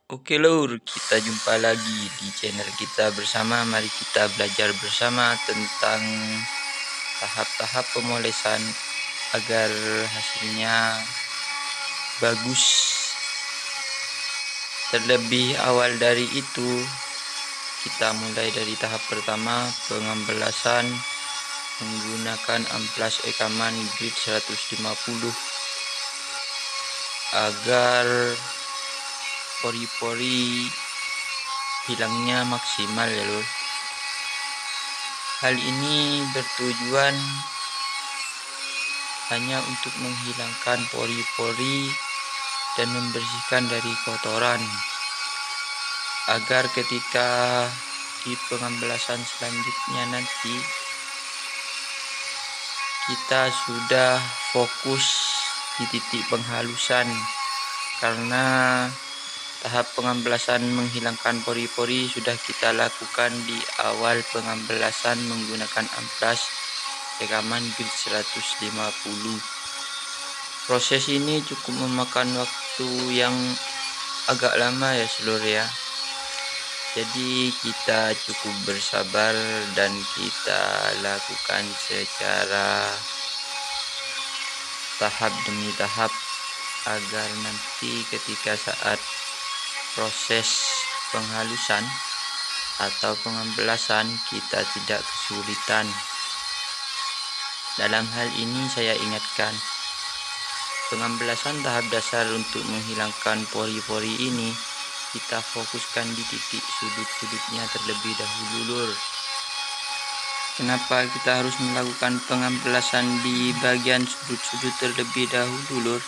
Oke lur, kita jumpa lagi di channel kita bersama. Mari kita belajar bersama tentang tahap-tahap pemolesan agar hasilnya bagus. Terlebih awal dari itu, kita mulai dari tahap pertama, pengembelasan menggunakan amplas Ekaman grid 150 agar pori-pori hilangnya maksimal ya lur. Hal ini bertujuan hanya untuk menghilangkan pori-pori dan membersihkan dari kotoran, agar ketika di pengembelasan selanjutnya nanti kita sudah fokus di titik penghalusan, karena tahap pengembelasan menghilangkan pori-pori sudah kita lakukan di awal pengembelasan menggunakan amplas Ekaman grid 150. Proses ini cukup memakan waktu yang agak lama ya seluruh ya. Jadi kita cukup bersabar dan kita lakukan secara tahap demi tahap, agar nanti ketika saat proses penghalusan atau pengembelasan kita tidak kesulitan. Dalam hal ini saya ingatkan, pengembelasan tahap dasar untuk menghilangkan pori-pori ini kita fokuskan di titik sudut-sudutnya terlebih dahulu lur. Kenapa kita harus melakukan pengembelasan di bagian sudut-sudut terlebih dahulu lur?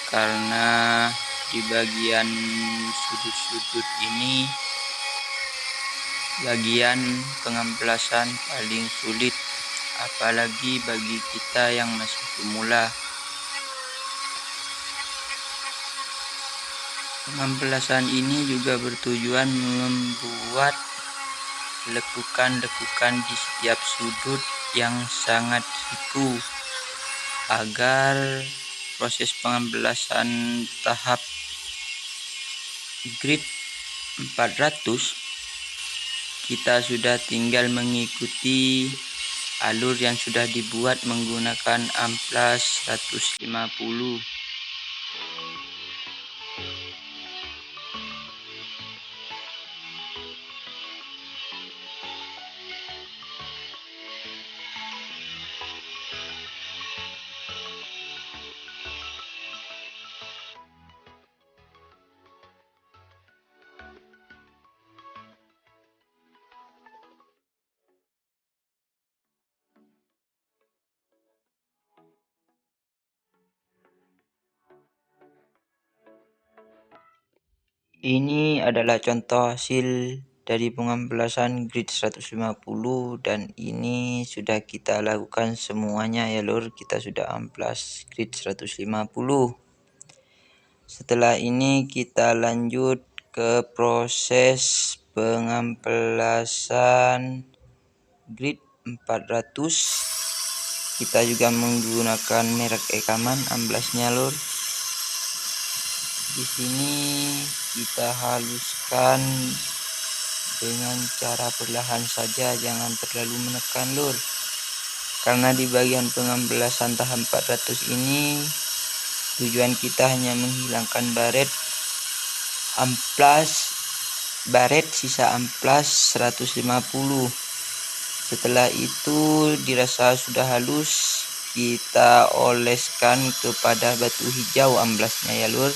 Karena di bagian sudut-sudut ini bagian pengembelasan paling sulit, apalagi bagi kita yang masih pemula. Pengembelasan ini juga bertujuan membuat lekukan-lekukan di setiap sudut yang sangat siku, agar proses pengembelasan tahap grid 400 kita sudah tinggal mengikuti alur yang sudah dibuat menggunakan amplas 150. Ini adalah contoh hasil dari pengembelasan grid 150, dan ini sudah kita lakukan semuanya ya lur. Kita sudah amplas grid 150. Setelah ini kita lanjut ke proses pengamplasan grid 400. Kita juga menggunakan merek Ekaman amplasnya lur. Di sini kita haluskan dengan cara perlahan saja, jangan terlalu menekan lur. Karena di bagian pengembelasan tahap 400 ini tujuan kita hanya menghilangkan baret sisa amplas 150. Setelah itu dirasa sudah halus, kita oleskan kepada batu hijau amplasnya ya lur.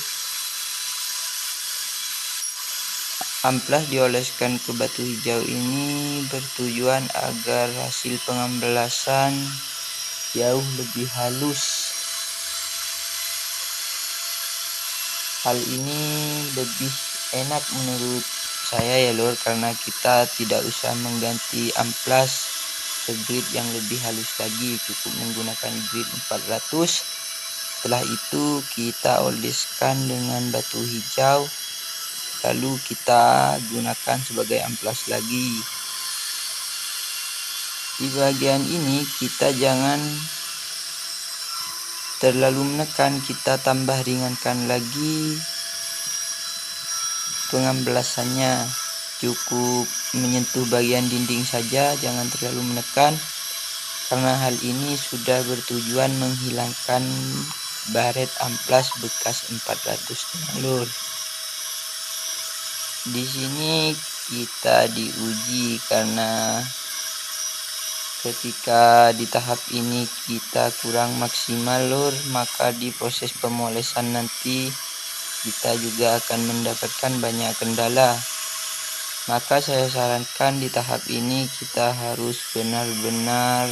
Amplas dioleskan ke batu hijau ini bertujuan agar hasil pengembelasan jauh lebih halus. Hal ini lebih enak menurut saya ya lur, karena kita tidak usah mengganti amplas ke grid yang lebih halus lagi, cukup menggunakan grid 400. Setelah itu kita oleskan dengan batu hijau, lalu kita gunakan sebagai amplas lagi. Di bagian ini kita jangan terlalu menekan, kita tambah ringankan lagi pengamblasannya. Cukup menyentuh bagian dinding saja, jangan terlalu menekan, karena hal ini sudah bertujuan menghilangkan baret amplas bekas 400 lur. Di sini kita diuji karena ketika di tahap ini kita kurang maksimal lur, maka di proses pemolesan nanti kita juga akan mendapatkan banyak kendala. Maka saya sarankan di tahap ini kita harus benar-benar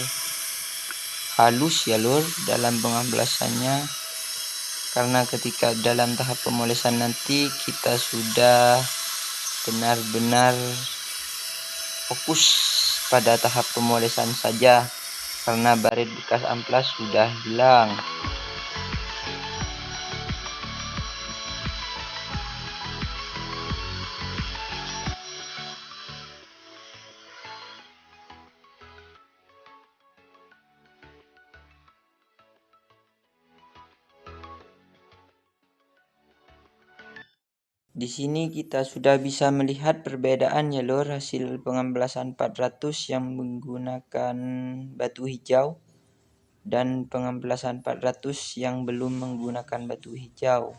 halus ya lur dalam pengamblasannya, karena ketika dalam tahap pemolesan nanti kita sudah benar-benar fokus pada tahap pemolesan saja, karena baret bekas amplas sudah hilang. Di sini kita sudah bisa melihat perbedaan ya lur, hasil pengamblasan 400 yang menggunakan batu hijau dan pengamblasan 400 yang belum menggunakan batu hijau.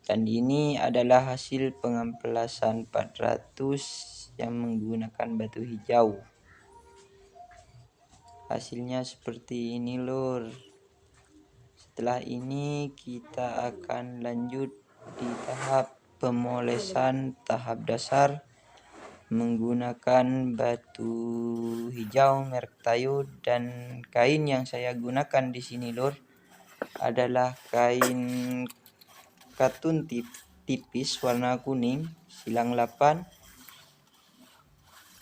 Dan ini adalah hasil pengamplasan 400 yang menggunakan batu hijau. Hasilnya seperti ini lur. Setelah ini kita akan lanjut di tahap pemolesan tahap dasar menggunakan batu hijau merek Tayo, dan kain yang saya gunakan di sini lur adalah kain katun tipis warna kuning silang 8.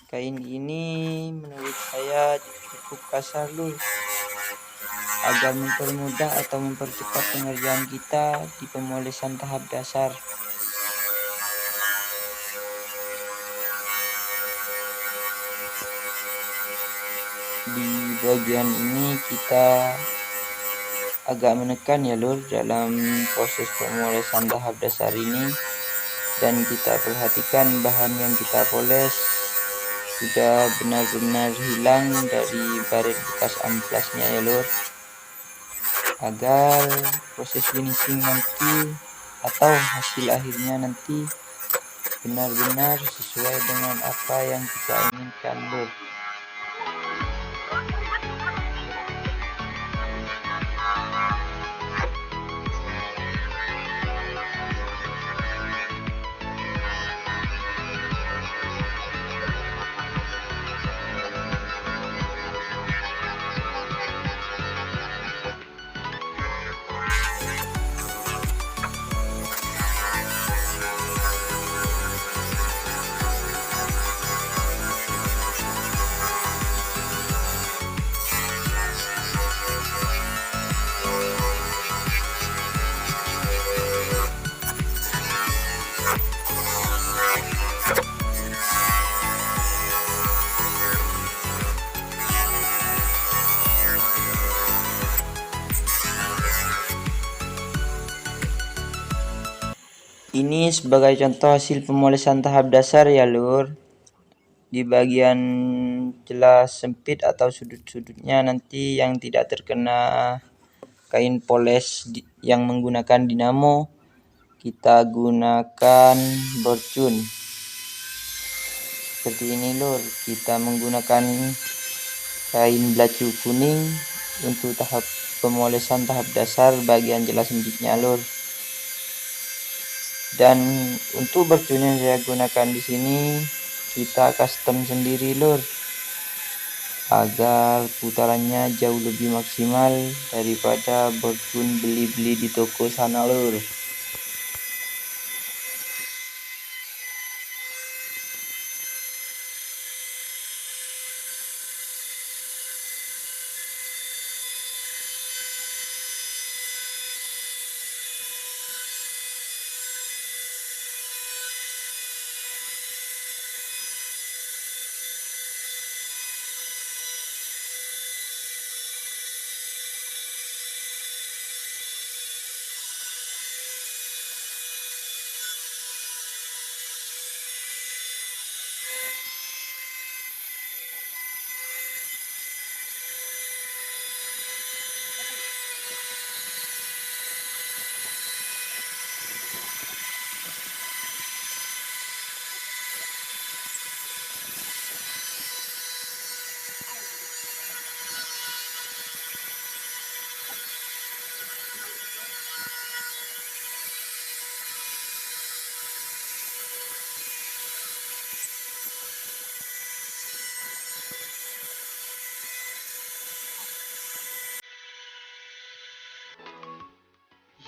Kain ini menurut saya cukup kasar lur, agar mempermudah atau mempercepat pengerjaan kita di pemolesan tahap dasar. Di bagian ini kita agak menekan ya lur dalam proses pemolesan tahap dasar ini, dan kita perhatikan bahan yang kita poles sudah benar-benar hilang dari baret bekas amplasnya ya lur, agar proses finishing nanti atau hasil akhirnya nanti benar-benar sesuai dengan apa yang kita inginkan lur. Ini sebagai contoh hasil pemolesan tahap dasar ya lur. Di bagian celah sempit atau sudut-sudutnya nanti yang tidak terkena kain poles yang menggunakan dinamo, kita gunakan borcun. Seperti ini lur, kita menggunakan kain belacu kuning untuk tahap pemolesan tahap dasar bagian celah sempitnya lur. Dan untuk borcun yang saya gunakan di sini kita custom sendiri lur, agar putarannya jauh lebih maksimal daripada borcun beli-beli di toko sana lur.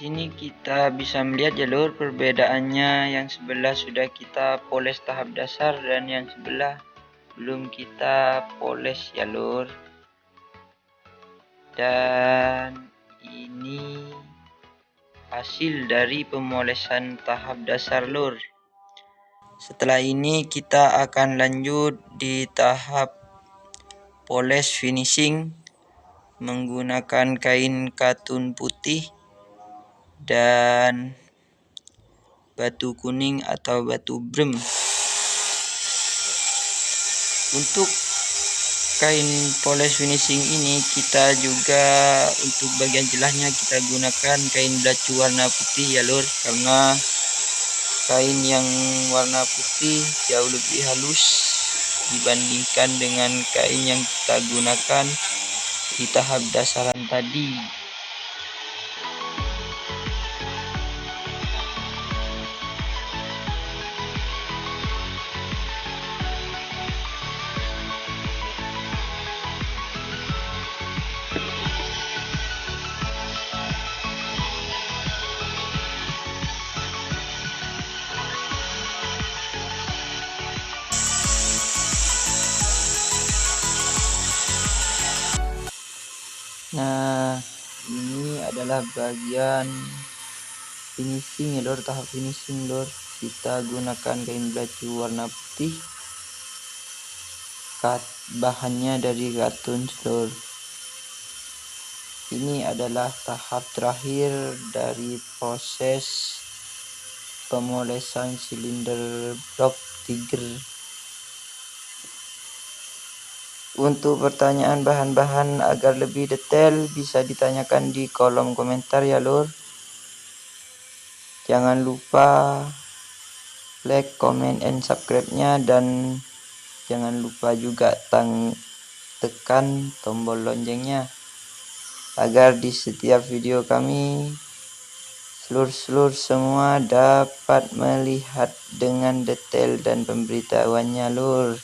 Sini kita bisa melihat jalur perbedaannya, yang sebelah sudah kita poles tahap dasar dan yang sebelah belum kita poles ya lur. Dan ini hasil dari pemolesan tahap dasar lur. Setelah ini kita akan lanjut di tahap poles finishing menggunakan kain katun putih dan batu kuning atau batu brem. Untuk kain poles finishing ini kita juga untuk bagian celahnya kita gunakan kain belacu warna putih ya lur, karena kain yang warna putih jauh lebih halus dibandingkan dengan kain yang kita gunakan di tahap dasaran tadi. Nah, ini adalah bagian finishing ya lor, tahap finishing lor. Kita gunakan kain belacu warna putih, bahannya dari katun lor. Ini adalah tahap terakhir dari proses pemolesan silinder blok tiger. Untuk pertanyaan bahan-bahan agar lebih detail bisa ditanyakan di kolom komentar ya lur. Jangan lupa like, comment, and subscribe-nya, dan jangan lupa juga tekan tombol loncengnya agar di setiap video kami seluruh semua dapat melihat dengan detail dan pemberitahuannya lur.